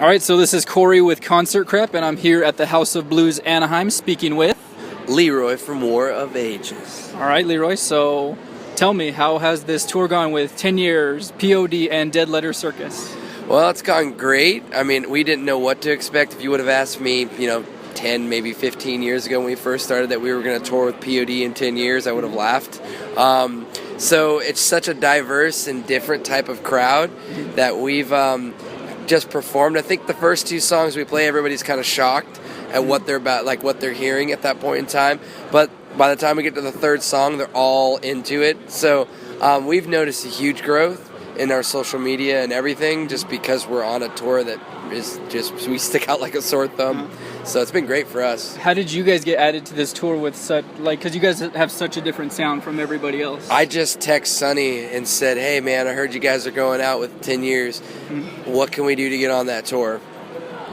All right, so this is Corey with Concert Crep, and I'm here at the House of Blues Anaheim speaking with Leroy from War of Ages. All right, Leroy, so tell me, how has this tour gone with 10 Years, POD, and Dead Letter Circus? Well, it's gone great. I mean, we didn't know what to expect. If you would have asked me, 10, maybe 15 years ago when we first started that we were going to tour with POD in 10 years, I would have laughed. So it's such a diverse and different type of crowd that we've just performed. I think the first two songs we play, everybody's kind of shocked at what they're about, like what they're hearing at that point in time. But by the time we get to the third song, they're all into it. So we've noticed a huge growth in our social media and everything just because we're on a tour that is just, we stick out like a sore thumb. So it's been great for us. How did you guys get added to this tour with such, because you guys have such a different sound from everybody else? I just text Sonny and said, hey man, I heard you guys are going out with 10 Years. What can we do to get on that tour?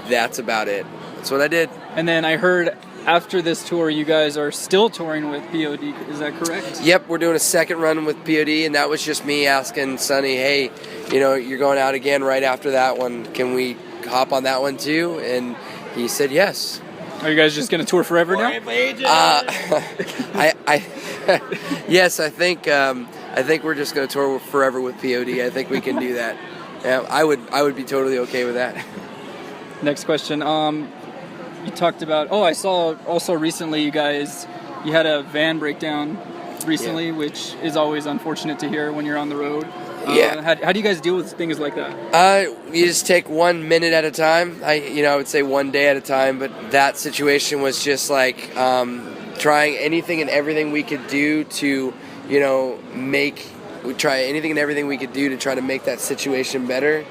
That's about it. That's what I did. And then I heard after this tour, you guys are still touring with POD. Is that correct? Yep, we're doing a second run with POD, and that was just me asking Sonny, hey, you're going out again right after that one. Can we hop on that one too? And he said yes. Are you guys just going to tour forever now? Yes, I think we're just going to tour forever with POD. I think we can do that. Yeah, I would be totally okay with that. Next question. You talked about, I saw also recently you had a van breakdown recently, which is always unfortunate to hear when you're on the road. Yeah. How do you guys deal with things like that? You just take 1 minute at a time. I would say 1 day at a time, but that situation was just like trying anything and everything we could do to, try anything and everything we could do to try to make that situation better.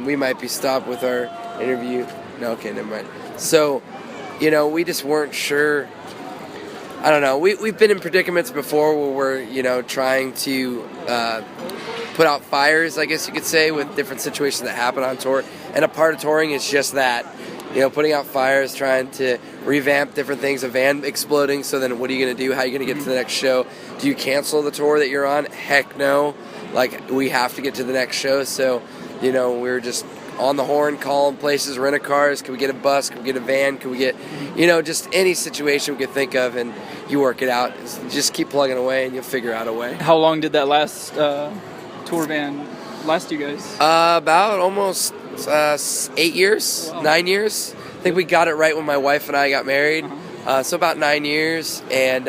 We might be stopped with our interview. No, okay, never mind. So, we just weren't sure. I don't know. We've been in predicaments before where we're, trying to put out fires, I guess you could say, with different situations that happen on tour. And a part of touring is just that, putting out fires, trying to revamp different things, a van exploding. So then what are you going to do? How are you going to get to the next show? Do you cancel the tour that you're on? Heck no. We have to get to the next show. So, we're just on the horn, calling places, rent cars. Can we get a bus? Can we get a van? Can we get, just any situation we could think of, and you work it out. Just keep plugging away, and you'll figure out a way. How long did that last tour van last you guys? About almost 8 years, wow. 9 years. I think we got it right when my wife and I got married. So about 9 years, and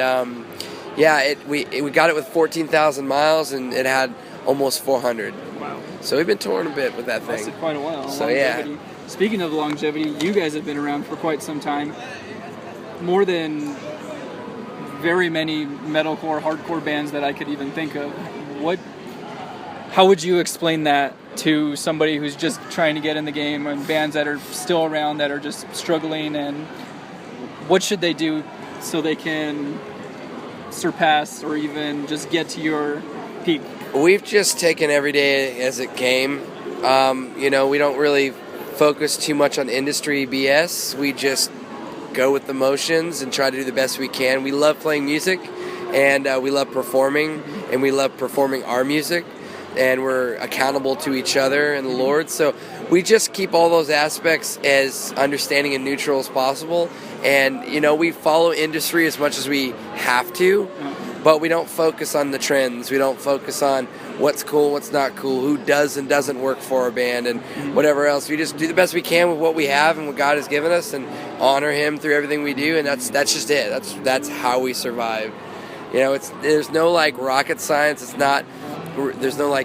we got it with 14,000 miles, and it had almost 400. Wow. So we've been touring a bit with that thing. Lasted quite a while. So longevity. Yeah. Speaking of longevity, you guys have been around for quite some time. More than very many metalcore, hardcore bands that I could even think of. How would you explain that to somebody who's just trying to get in the game, and bands that are still around that are just struggling, and what should they do so they can surpass or even just get to your peak? We've just taken every day as it came. We don't really focus too much on industry BS. We just go with the motions and try to do the best we can. We love playing music, and we love performing, and we love performing our music, and we're accountable to each other and the Lord. So we just keep all those aspects as understanding and neutral as possible. And, we follow industry as much as we have to. But we don't focus on the trends. We don't focus on what's cool, what's not cool, who does and doesn't work for our band, and whatever else. We just do the best we can with what we have and what God has given us, and honor Him through everything we do. And that's just it. That's how we survive. There's no rocket science. There's no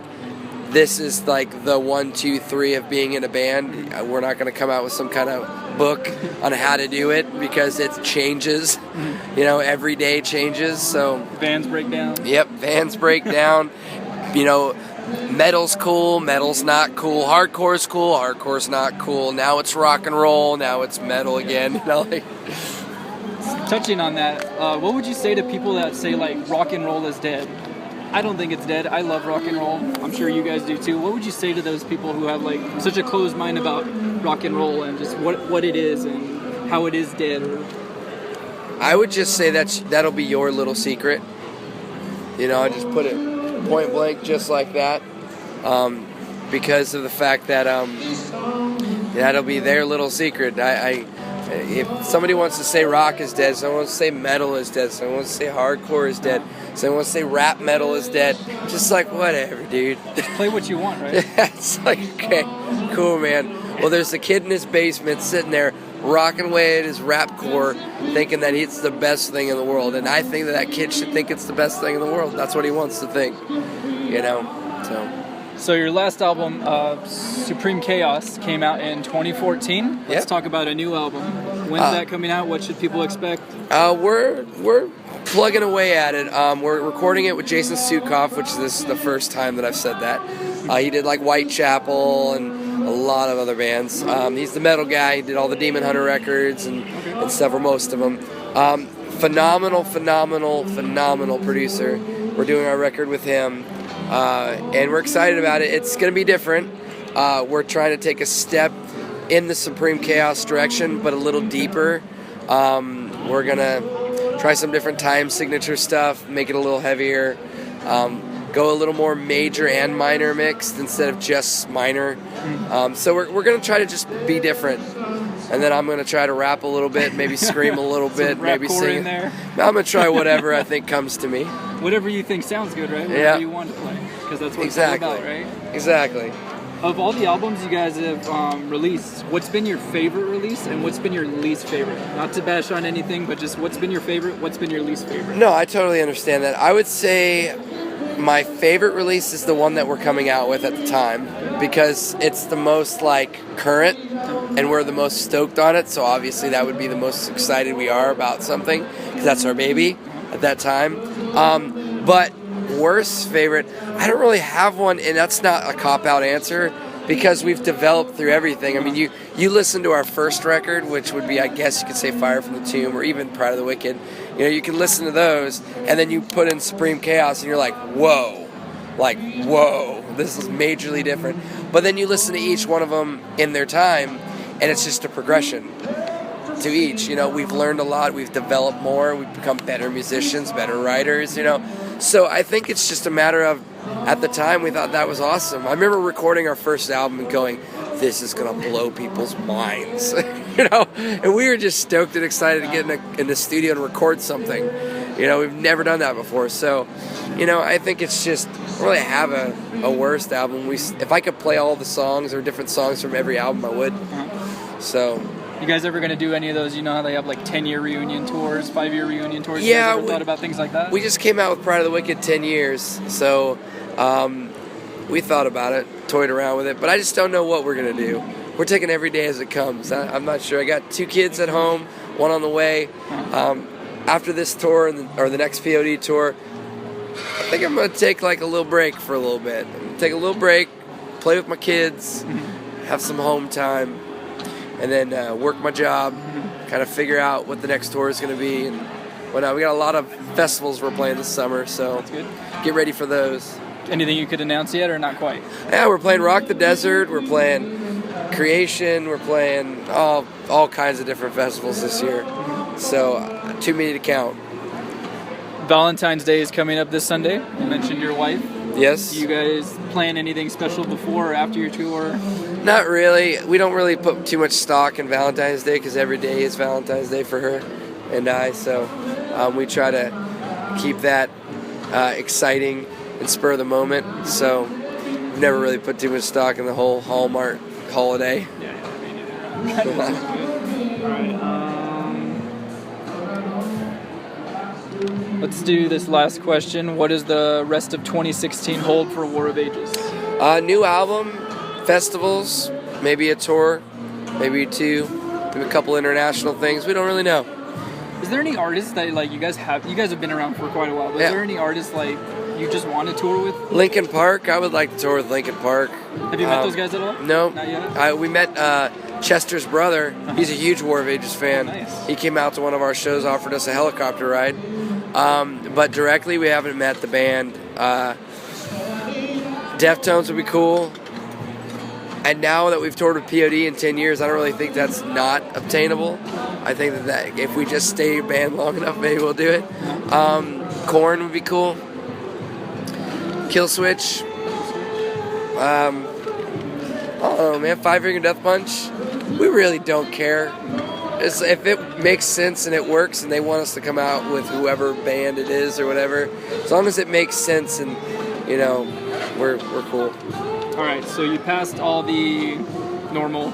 this is the 1, 2, 3 of being in a band. We're not going to come out with some kind of book on how to do it, because it changes. Every day changes. So vans break down. Yep, vans break down. Metal's cool, metal's not cool. Hardcore's cool, hardcore's not cool. Now it's rock and roll. Now it's metal again. Touching on that, what would you say to people that say rock and roll is dead? I don't think it's dead. I love rock and roll. I'm sure you guys do too. What would you say to those people who have such a closed mind about rock and roll and just what it is and how it is dead? I would just say that'll be your little secret. I just put it point blank just like that, because of the fact that that'll be their little secret. If somebody wants to say rock is dead, someone wants to say metal is dead, someone wants to say hardcore is dead, someone wants to say rap metal is dead, just like whatever, dude. Just play what you want, right? It's like, okay, cool, man. Well, there's a kid in his basement sitting there rocking away at his rap core, thinking that it's the best thing in the world, and I think that kid should think it's the best thing in the world. That's what he wants to think, you know. So your last album, Supreme Chaos, came out in 2014. Let's talk about a new album. When's that coming out? What should people expect? We're plugging away at it. We're recording it with Jason Sukoff, which this is the first time that I've said that. He did like Whitechapel and a lot of other bands. He's the metal guy. He did all the Demon Hunter records and stuff, or most of them. Phenomenal producer. We're doing our record with him. And we're excited about it. It's going to be different. We're trying to take a step in the Supreme Chaos direction, but a little deeper. We're going to try some different time signature stuff, make it a little heavier, go a little more major and minor mixed instead of just minor. So we're going to try to just be different. And then I'm going to try to rap a little bit, maybe scream a little bit, maybe sing. In there. I'm going to try whatever I think comes to me. Whatever you think sounds good, right? Whatever you want to play. Because that's what it's all about, right? Exactly. Of all the albums you guys have released, what's been your favorite release and what's been your least favorite? Not to bash on anything, but just what's been your favorite, what's been your least favorite? No, I totally understand that. I would say my favorite release is the one that we're coming out with at the time, because it's the most like current and we're the most stoked on it, so obviously that would be the most excited we are about something, because that's our baby at that time. But worst favorite, I don't really have one, and that's not a cop-out answer, because we've developed through everything. I mean, you listen to our first record, which would be, I guess you could say, Fire from the Tomb, or even Pride of the Wicked. You know, you can listen to those, and then you put in Supreme Chaos, and you're like, whoa, this is majorly different. But then you listen to each one of them in their time, and it's just a progression to each. You know, we've learned a lot, we've developed more, we've become better musicians, better writers, you know. So I think it's just a matter of, at the time, we thought that was awesome. I remember recording our first album and going, this is going to blow people's minds, you know? And we were just stoked and excited to get in the studio and record something. You know, we've never done that before. So, you know, I think it's just, I don't really have a worst album. If I could play all the songs or different songs from every album, I would. So... You guys ever going to do any of those? You know how they have like 10-year reunion tours, 5-year reunion tours? Yeah. You guys ever thought about things like that? We just came out with Pride of the Wicked 10 years. So we thought about it, toyed around with it. But I just don't know what we're going to do. We're taking every day as it comes. I'm not sure. I got 2 kids at home, 1 on the way. After this tour or the next POD tour, I think I'm going to take like a little break for a little bit. I'm going to take a little break, play with my kids, have some home time. And then work my job, kind of figure out what the next tour is going to be. And we got a lot of festivals we're playing this summer, so that's good. Get ready for those. Anything you could announce yet, or not quite? Yeah, we're playing Rock the Desert, we're playing Creation, we're playing all kinds of different festivals this year. So too many to count. Valentine's Day is coming up this Sunday. You mentioned your wife. Yes. Do you guys plan anything special before or after your tour? Not really. We don't really put too much stock in Valentine's Day because every day is Valentine's Day for her and I. So we try to keep that exciting and spur of the moment. So we've never really put too much stock in the whole Hallmark holiday. Yeah, me neither. All right. Let's do this last question. What does the rest of 2016 hold for War of Ages? New album, festivals, maybe a tour, maybe 2, maybe a couple international things. We don't really know. Is there any artists that like you guys have been around for quite a while, but is there any artists like you just want to tour with? Linkin Park. I would like to tour with Linkin Park. Have you met those guys at all? No. Not yet? We met Chester's brother. He's a huge War of Ages fan. Oh, nice. He came out to one of our shows, offered us a helicopter ride. But directly, we haven't met the band. Deftones would be cool. And now that we've toured with POD in 10 years, I don't really think that's not obtainable. I think that if we just stay a band long enough, maybe we'll do it. Korn would be cool. Killswitch. I don't know, man. 5 Finger Death Punch. We really don't care. If it makes sense and it works and they want us to come out with whoever band it is or whatever, as long as it makes sense and, you know, we're cool. All right, so you passed all the normal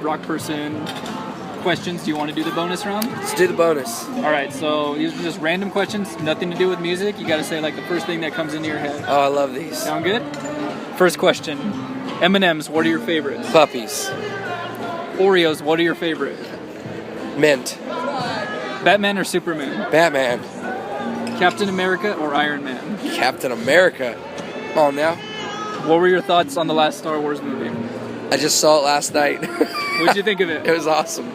rock person questions. Do you want to do the bonus round? Let's do the bonus. All right, so these are just random questions, nothing to do with music. You got to say like the first thing that comes into your head. Oh, I love these. Sound good? First question. M&M's, what are your favorites? Puppies. Oreos, what are your favorite? Mint. Batman or Superman? Batman. Captain America or Iron Man? Captain America. Come on now. What were your thoughts on the last Star Wars movie? I just saw it last night. What'd you think of it? It was awesome.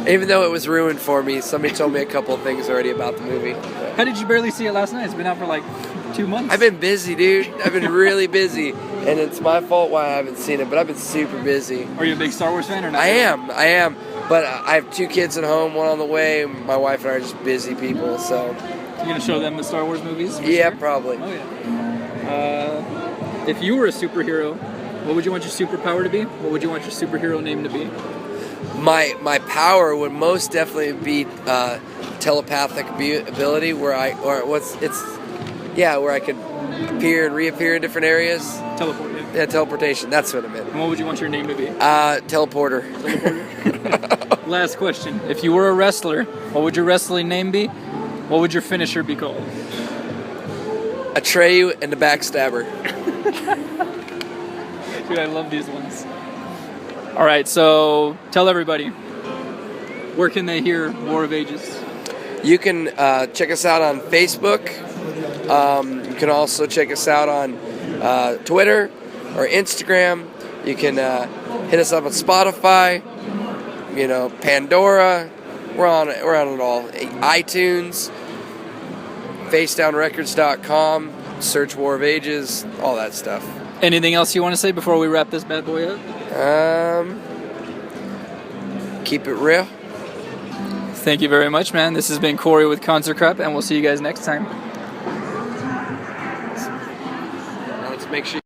Even though it was ruined for me, somebody told me a couple of things already about the movie. How did you barely see it last night? It's been out for like 2 months. I've been busy, dude. I've been really busy. And it's my fault why I haven't seen it, but I've been super busy. Are you a big Star Wars fan or not? I am. But I have 2 kids at home, one on the way. My wife and I are just busy people, so. You gonna show them the Star Wars movies? Yeah, sure? probably. Oh, yeah. If you were a superhero, what would you want your superpower to be? What would you want your superhero name to be? My power would most definitely be telepathic ability, where I could appear and reappear in different areas. Teleport, yeah. Yeah, teleportation. That's what I meant. And what would you want your name to be? Teleporter. Last question. If you were a wrestler, what would your wrestling name be? What would your finisher be called? Atreyu and the Backstabber. Dude, I love these ones. All right, so tell everybody, where can they hear War of Ages? You can check us out on Facebook. You can also check us out on Twitter or Instagram. You can hit us up on Spotify, Pandora. We're on it all. iTunes, facedownrecords.com, search War of Ages, all that stuff. Anything else you want to say before we wrap this bad boy up? Keep it real. Thank you very much, man. This has been Corey with Concert Crap, and we'll see you guys next time. Now let's make sure